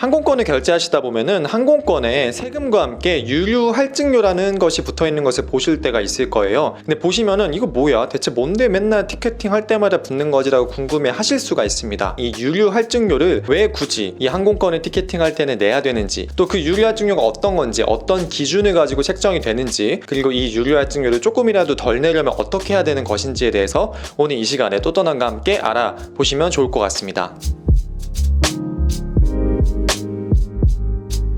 항공권을 결제하시다 보면은 항공권에 세금과 함께 유류 할증료라는 것이 붙어 있는 것을 보실 때가 있을 거예요. 근데 보시면은 이거 뭐야? 대체 뭔데 맨날 티켓팅 할 때마다 붙는 거지라고 궁금해 하실 수가 있습니다. 이 유류 할증료를 왜 굳이 이 항공권을 티켓팅 할 때는 내야 되는지, 또 그 유류 할증료가 어떤 건지, 어떤 기준을 가지고 책정이 되는지, 그리고 이 유류 할증료를 조금이라도 덜 내려면 어떻게 해야 되는 것인지에 대해서 오늘 이 시간에 또떠남과 함께 알아보시면 좋을 것 같습니다.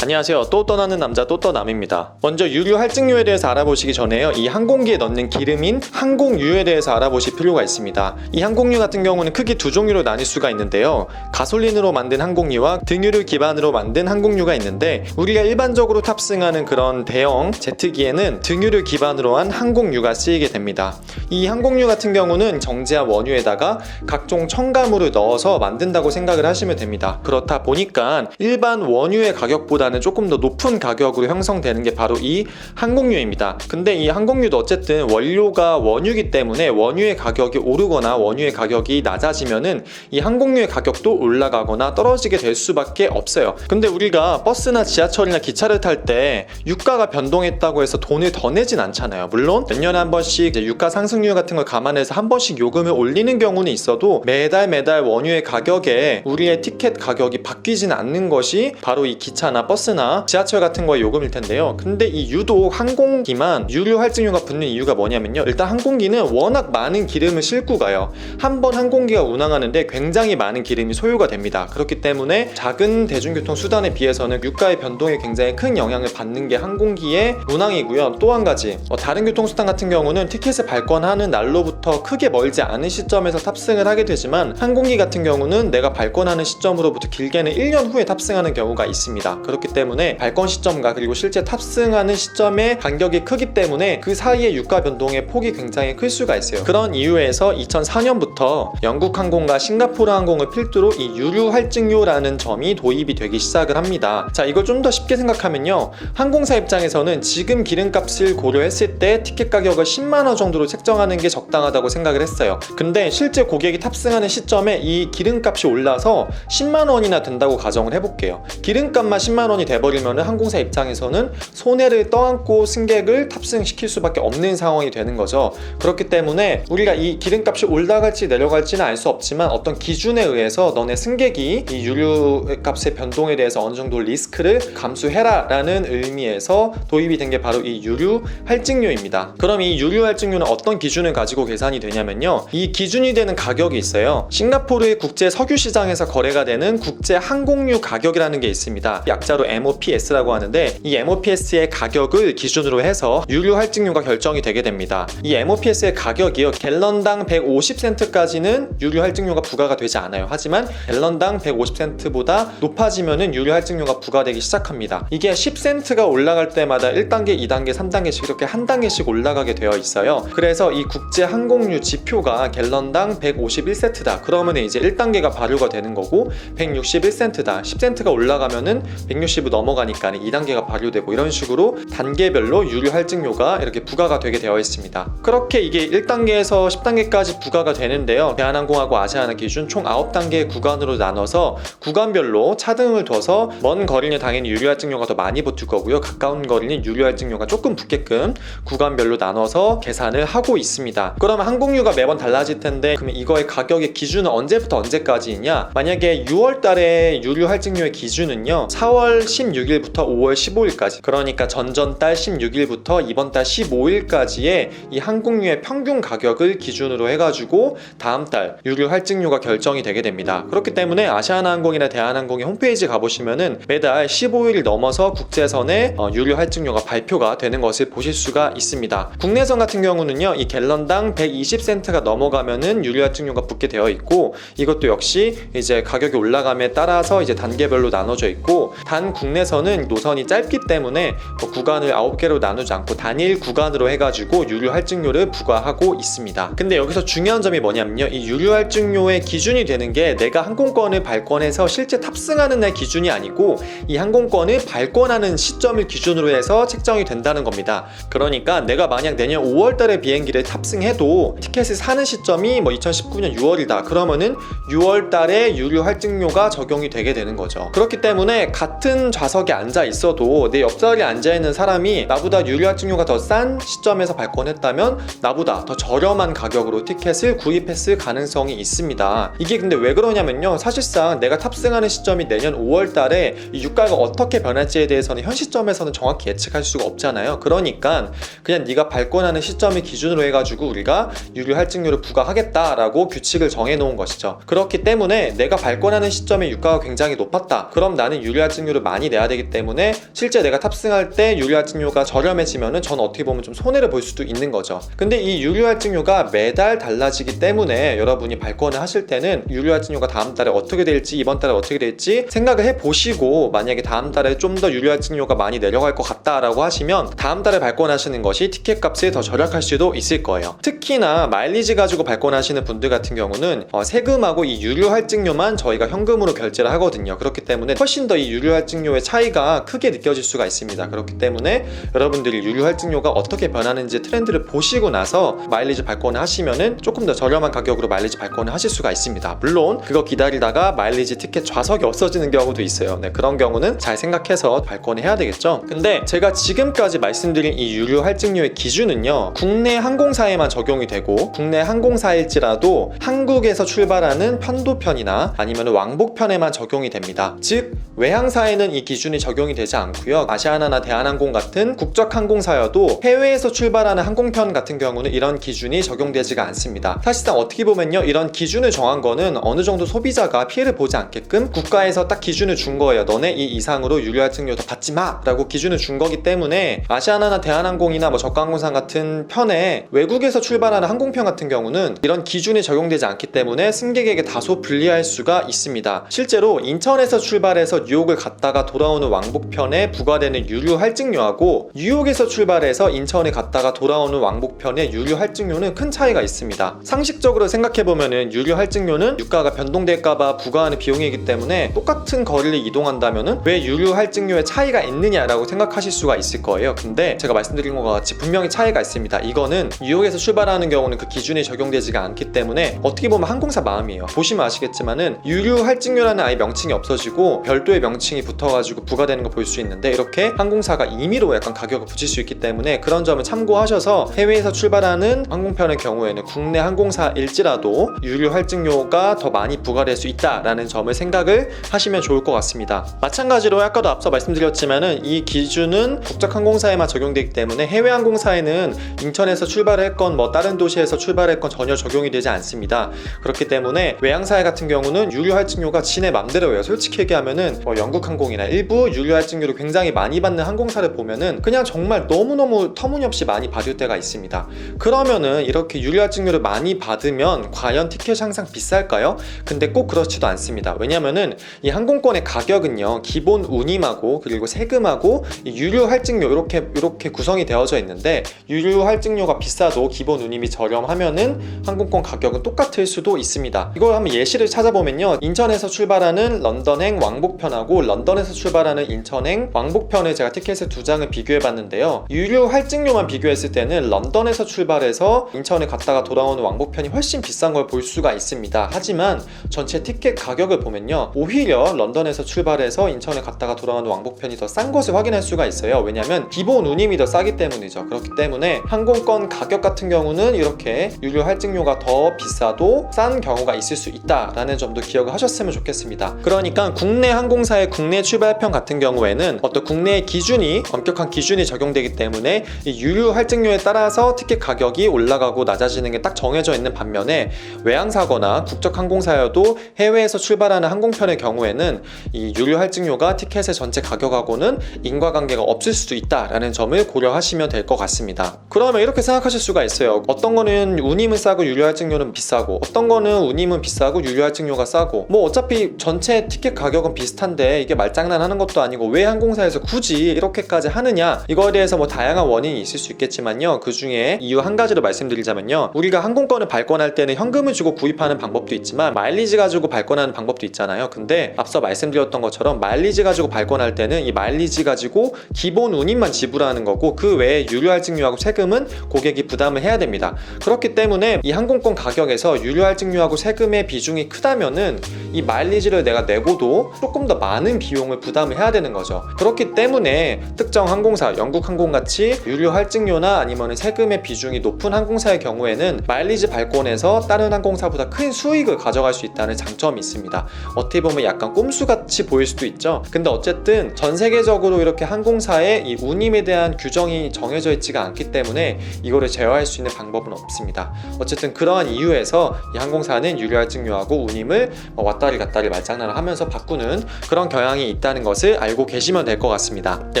안녕하세요. 또 떠나는 남자 또떠남입니다. 먼저 유류 할증료에 대해서 알아보시기 전에요, 이 항공기에 넣는 기름인 항공유에 대해서 알아보실 필요가 있습니다. 이 항공유 같은 경우는 크게 두 종류로 나뉠 수가 있는데요, 가솔린으로 만든 항공유와 등유를 기반으로 만든 항공유가 있는데, 우리가 일반적으로 탑승하는 그런 대형 제트기에는 등유를 기반으로 한 항공유가 쓰이게 됩니다. 이 항공유 같은 경우는 정제한 원유에다가 각종 첨가물을 넣어서 만든다고 생각을 하시면 됩니다. 그렇다 보니까 일반 원유의 가격보다는 조금 더 높은 가격으로 형성되는 게 바로 이 항공유입니다. 근데 이 항공유도 어쨌든 원료가 원유이기 때문에 원유의 가격이 오르거나 원유의 가격이 낮아지면은 이 항공유의 가격도 올라가거나 떨어지게 될 수밖에 없어요. 근데 우리가 버스나 지하철이나 기차를 탈 때 유가가 변동했다고 해서 돈을 더 내진 않잖아요. 물론 몇 년에 한 번씩 유가 상승률 같은 걸 감안해서 한 번씩 요금을 올리는 경우는 있어도 매달 원유의 가격에 우리의 티켓 가격이 바뀌지는 않는 것이 바로 이 기차나 버스나 지하철 같은 거의 요금일 텐데요. 근데 이 유독 항공기만 유류 할증료가 붙는 이유가 뭐냐면요, 일단 항공기는 워낙 많은 기름을 싣고 가요. 한 번 항공기가 운항하는데 굉장히 많은 기름이 소요가 됩니다. 그렇기 때문에 작은 대중교통 수단에 비해서는 유가의 변동에 굉장히 큰 영향을 받는 게 항공기의 운항이고요. 또 한 가지, 다른 교통수단 같은 경우는 티켓을 발권하는 날로부터 크게 멀지 않은 시점에서 탑승을 하게 되지만, 항공기 같은 경우는 내가 발권하는 시점으로부터 길게는 1년 후에 탑승하는 경우가 있습니다. 그렇기 때문에 발권 시점과 그리고 실제 탑승하는 시점의 간격이 크기 때문에 그 사이의 유가 변동의 폭이 굉장히 클 수가 있어요. 그런 이유에서 2004년부터 영국 항공과 싱가포르 항공을 필두로 이 유류 할증료라는 점이 도입이 되기 시작을 합니다. 자, 이걸 좀 더 쉽게 생각하면요, 항공사 입장에서는 지금 기름값을 고려했을 때 티켓 가격을 10만원 정도로 책정하는 게 적당하다고 생각을 했어요. 근데 실제 고객이 탑승하는 시점에 이 기름값이 올라서 10만원이나 된다고 가정을 해볼게요. 기름값만 10만원이 돼버리면 항공사 입장에서는 손해를 떠안고 승객을 탑승시킬 수밖에 없는 상황이 되는 거죠. 그렇기 때문에 우리가 이 기름값이 올라갈지 내려갈지는 알 수 없지만 어떤 기준에 의해서 너네 승객이 이 유류값의 변동에 대해서 어느 정도 리스크를 감수해라 라는 의미에서 도입이 된 게 바로 이 유류 할증료입니다. 그럼 이 유류 할증료는 어떤 기준을 가지고 계산이 되냐면요, 이 기준이 되는 가격이 있어요. 싱가포르의 국제 석유 시장에서 거래가 되는 국제 항공유 가격이라는 게 있습니다. 약자로 MOPS라고 하는데, 이 MOPS의 가격을 기준으로 해서 유류 할증료가 결정이 되게 됩니다. 이 MOPS의 가격이요, 갤런당 150센트까지는 유류 할증료가 부과가 되지 않아요. 하지만 갤런당 150센트보다 높아지면은 유류 할증료가 부과되기 시작합니다. 이게 10센트가 올라갈 때마다 1단계, 2단계, 3단계씩 이렇게 한 단계씩 올라가게 되어 있어요. 그래서 이 국제 항공유 지표가 갤런당 151센트다 그러면 이제 1단계가 발효가 되는 거고, 161센트다 10센트가 올라가면은 160을 넘어가니까 2단계가 발효되고, 이런 식으로 단계별로 유류 할증료가 이렇게 부과가 되게 되어 있습니다. 그렇게 이게 1단계에서 10단계까지 부과가 되는데요, 대한항공하고 아시아나 기준 총 9단계 구간으로 나눠서 구간별로 차등을 둬서 먼 거리는 당연히 유류 할증료가 더 많이 붙을 거고요, 가까운 거리는 유류 할증료가 조금 붙게끔 구간별로 나눠서 계산을 하고 있습니다. 그러면 항공유가 매번 달라질 텐데, 그러면 이거의 가격의 기준은 언제부터 언제까지냐? 만약에 6월 달에 유류 할증료의 기준은요, 4월 16일부터 5월 15일까지, 그러니까 전전달 16일부터 이번 달 15일까지의 이 항공유의 평균 가격을 기준으로 해가지고 다음 달 유류 할증료가 결정이 되게 됩니다. 그렇기 때문에 아시아나항공이나 대한항공의 홈페이지 가보시면은 매달 15일이 넘어서 국제선의 유류 할증료가 발표가 되는 것을 보실 수가 있습니다. 국내선 같은 경우는요, 이 갤런당 120센트가 넘어가면은 유류 할증료가 붙게 되어 있고, 이것도 역시 이제 가격이 올라감에 따라서 이제 단계별로 나눠져 있고, 단 국내선은 노선이 짧기 때문에 구간을 9개로 나누지 않고 단일 구간으로 해가지고 유료 할증료를 부과하고 있습니다. 근데 여기서 중요한 점이 뭐냐면요, 이 유료 할증료의 기준이 되는 게 내가 항공권을 발권해서 실제 탑승하는 날 기준이 아니고 이 항공권을 발권하는 시점을 기준으로 해서 책정이 된다는 겁니다. 그러니까 내가 만약 내년 5월달에 비행기를 탑승해도 티켓을 사는 시점이 2019년 6월이다 그러면은 6월달에 유료 할증료가 적용이 되게 되는 거죠. 그렇기 때문에 같은 좌석에 앉아 있어도 내 옆자리에 앉아 있는 사람이 나보다 유료 할증료가 더 싼 시점에서 발권했다면 나보다 더 저렴한 가격으로 티켓을 구입했을 가능성이 있습니다. 이게 근데 왜 그러냐면요, 사실상 내가 탑승하는 시점이 내년 5월달에 이 유가가 어떻게 변할지에 대해서는 현 시점에서는 정확히 예측할 수가 없잖아요. 그러니까 그냥 네가 발권하는 시점을 기준으로 해가지고 우리가 유료 할증료를 부과하겠다라고 규칙을 정해놓은 것이죠. 그렇기 때문에 내가 발권하는 시점에 유가가 굉장히 높았다 그럼 나는 유료 할증료를 많이 내야 되기 때문에 실제 내가 탑승할 때 유료 할증료가 저렴해지면은 전 어떻게 보면 좀 손해를 볼 수도 있는 거죠. 근데 이 유료 할증료가 매달 달라지기 때문에 여러분이 발권을 하실 때는 유료 할증료가 다음 달에 어떻게 될지 이번 달에 어떻게 될지 생각을 해보시고, 만약에 다음 달에 좀 더 유료 할증료가 많이 내려갈 것 같다라고 하시면 다음 달에 발권하시는 것이 티켓 값을 더 절약할 수도 있을 거예요. 특히나 마일리지 가지고 발권하시는 분들 같은 경우는 세금하고 이 유료 할증료만 저희가 현금으로 결제를 하거든요. 그렇기 때문에 훨씬 더 이 유료 할증료의 차이가 크게 느껴질 수가 있습니다. 그렇기 때문에 여러분들이 유료 할증료가 어떻게 변하는지 트렌드를 보시고 나서 마일리지 발권을 하시면은 조금 더 저렴한 가격으로 마일리지 발권을 하실 수가 있습니다. 물론 그거 기다리다가 마일리지 티켓 좌석이 없어지는 경우도 있어요. 네, 그런 경우는 잘 생각해서 발권을 해야 되겠죠. 근데 제가 지금까지 말씀드린 이 유료 할증료의 기준은요, 국내 항공사에만 적용이 되고, 국내 항공사일지라도 한국에서 출발하는 편도편이나 아니면 왕복편에만 적용이 됩니다. 즉 외항사에는 이 기준이 적용이 되지 않고요, 아시아나나 대한항공 같은 국적 항공사여도 해외에서 출발하는 항공편 같은 경우는 이런 기준이 적용되지가 않습니다. 사실상 어떻게 보면요, 이런 기준을 정한 거는 어느 정도 소비자가 피해를 보지 않게끔 국가에서 딱 기준을 준 거예요. 너네 이 이상으로 유료 할증료 더 받지 마 라고 기준을 준 거기 때문에 아시아나나 대한항공이나 저가항공사 같은 편에 외국에서 출발하는 항공편 같은 경우는 이런 기준이 적용되지 않기 때문에 승객에게 다소 불리할 수가 있습니다. 실제로 인천에서 출발해서 뉴욕을 갔다가 돌아오는 왕복편에 부과되는 유료 할증료하고 뉴욕에서 출발해서 인천에 갔다가 돌아오는 왕복편의 유료 할증료는 큰 차이가 있습니다. 상식적으로 생각해보면은 유료 할증료는 유가가 변동될까봐 부과하는 비용이기 때문에 똑같은 거리를 이동한다면은 왜 유료 할증료의 차이가 있느냐라고 생각하실 수가 있을 거예요. 근데 제가 말씀드린 것과 같이 분명히 차이가 있습니다. 이거는 뉴욕에서 출발하는 경우는 그 기준이 적용되지가 않기 때문에 어떻게 보면 항공사 마음이에요. 보시면 아시겠지만은 유료 할증료라는 아예 명칭이 없어지고 별도의 명칭이 붙어가지고 부과되는 거 볼 수 있는데, 이렇게 항공사가 임의로 약간 가격을 붙일 수 있기 때문에 그런 점을 참고하셔서 해외에서 출발하는 항공편의 경우에는 국내 항공사일지라도 유료 할증료가 더 많이 부과될 수 있다라는 점을 생각을 하시면 좋을 것 같습니다. 마찬가지로 아까도 앞서 말씀드렸지만은 이 기준은 국적 항공사에만 적용되기 때문에 해외 항공사에는 인천에서 출발했건 다른 도시에서 출발했건 전혀 적용이 되지 않습니다. 그렇기 때문에 외항사 같은 경우는 유료 할증료가 지네 맘대로예요. 솔직히 얘기하면은 영국 항공이나 일부 유료 할증료를 굉장히 많이 받는 항공사를 보면은 그냥 정말 너무너무 터무니없이 많이 받을 때가 있습니다. 그러면은 이렇게 유료 할증료를 많이 받으면 과연 티켓이 항상 비쌀까요? 근데 꼭 그렇지도 않습니다. 왜냐면은 이 항공권의 가격은요, 기본 운임하고 그리고 세금하고 이 유료 할증료 이렇게 구성이 되어져 있는데, 유료 할증료가 비싸도 기본 운임이 저렴하면은 항공권 가격은 똑같을 수도 있습니다. 이걸 한번 예시를 찾아보면요, 인천에서 출발하는 런던행 왕복편하고 런던에서 출발하는 인천행 왕복편을 제가 티켓을 두 장을 비교해 봤는데요, 유료 할증료만 비교했을 때는 런던에서 출발해서 인천에 갔다가 돌아오는 왕복편이 훨씬 비싼 걸 볼 수가 있습니다. 하지만 전체 티켓 가격을 보면요, 오히려 런던에서 출발해서 인천에 갔다가 돌아오는 왕복편이 더 싼 것을 확인할 수가 있어요. 왜냐면 기본 운임이 더 싸기 때문이죠. 그렇기 때문에 항공권 가격 같은 경우는 이렇게 유료 할증료가 더 비싸도 싼 경우가 있을 수 있다라는 점도 기억을 하셨으면 좋겠습니다. 그러니까 국내 항공사의 국내 출발편 같은 경우에는 어떤 국내의 기준이, 엄격한 기준이 적용되기 때문에 이 유료 할증료에 따라서 티켓 가격이 올라가고 낮아지는 게 딱 정해져 있는 반면에 외항사거나 국적 항공사여도 해외에서 출발하는 항공편의 경우에는 이 유료 할증료가 티켓의 전체 가격하고는 인과관계가 없을 수도 있다라는 점을 고려하시면 될 것 같습니다. 그러면 이렇게 생각하실 수가 있어요. 어떤 거는 운임은 싸고 유료 할증료는 비싸고, 어떤 거는 운임은 비싸고 유료 할증료가 싸고, 어차피 전체 티켓 가격은 비슷한데 이게 말장난 말장난하는 것도 아니고 왜 항공사에서 굳이 이렇게까지 하느냐, 이거에 대해서 뭐 다양한 원인이 있을 수 있겠지만요, 그 중에 이유 한 가지로 말씀드리자면요, 우리가 항공권을 발권할 때는 현금을 주고 구입하는 방법도 있지만 마일리지 가지고 발권하는 방법도 있잖아요. 근데 앞서 말씀드렸던 것처럼 마일리지 가지고 발권할 때는 이 마일리지 가지고 기본 운임만 지불하는 거고, 그 외에 유료 할증료하고 세금은 고객이 부담을 해야 됩니다. 그렇기 때문에 이 항공권 가격에서 유료 할증료하고 세금의 비중이 크다면은 이 마일리지를 내가 내고도 조금 더 많은 비용을 부담을 해야 되는 거죠. 그렇기 때문에 특정 항공사, 영국 항공같이 유료 할증료나 아니면 세금의 비중이 높은 항공사의 경우에는 마일리지 발권에서 다른 항공사보다 큰 수익을 가져갈 수 있다는 장점이 있습니다. 어떻게 보면 약간 꼼수같이 보일 수도 있죠. 근데 어쨌든 전 세계적으로 이렇게 항공사의 이 운임에 대한 규정이 정해져 있지가 않기 때문에 이거를 제어할 수 있는 방법은 없습니다. 어쨌든 그러한 이유에서 이 항공사는 유료 할증료하고 운임을 왔다리 갔다리 말장난을 하면서 바꾸는 그런 경향이 있다는 것을 알고 계시면 될 것 같습니다. 네,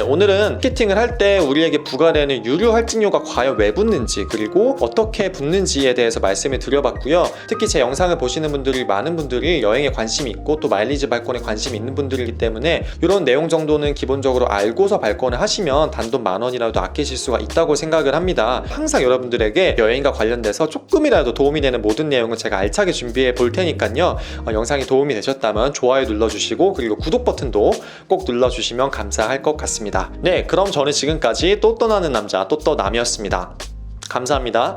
오늘은 티켓팅을 할 때 우리에게 부과되는 유료 할증료가 과연 왜 붙는지, 그리고 어떻게 붙는지에 대해서 말씀을 드려봤고요. 특히 제 영상을 보시는 분들이 많은 분들이 여행에 관심이 있고 또 마일리지 발권에 관심이 있는 분들이기 때문에 이런 내용 정도는 기본적으로 알고서 발권을 하시면 단돈 10,000원이라도 아끼실 수가 있다고 생각을 합니다. 항상 여러분들에게 여행과 관련돼서 조금이라도 도움이 되는 모든 내용을 제가 알차게 준비해 볼 테니까요, 영상이 도움이 되셨다면 좋아요 눌러주시고 그리고 구독 버튼도 꼭 눌러주시면 감사할 것 같습니다. 네, 그럼 저는 지금까지 또 떠나는 남자 또떠남이었습니다. 감사합니다.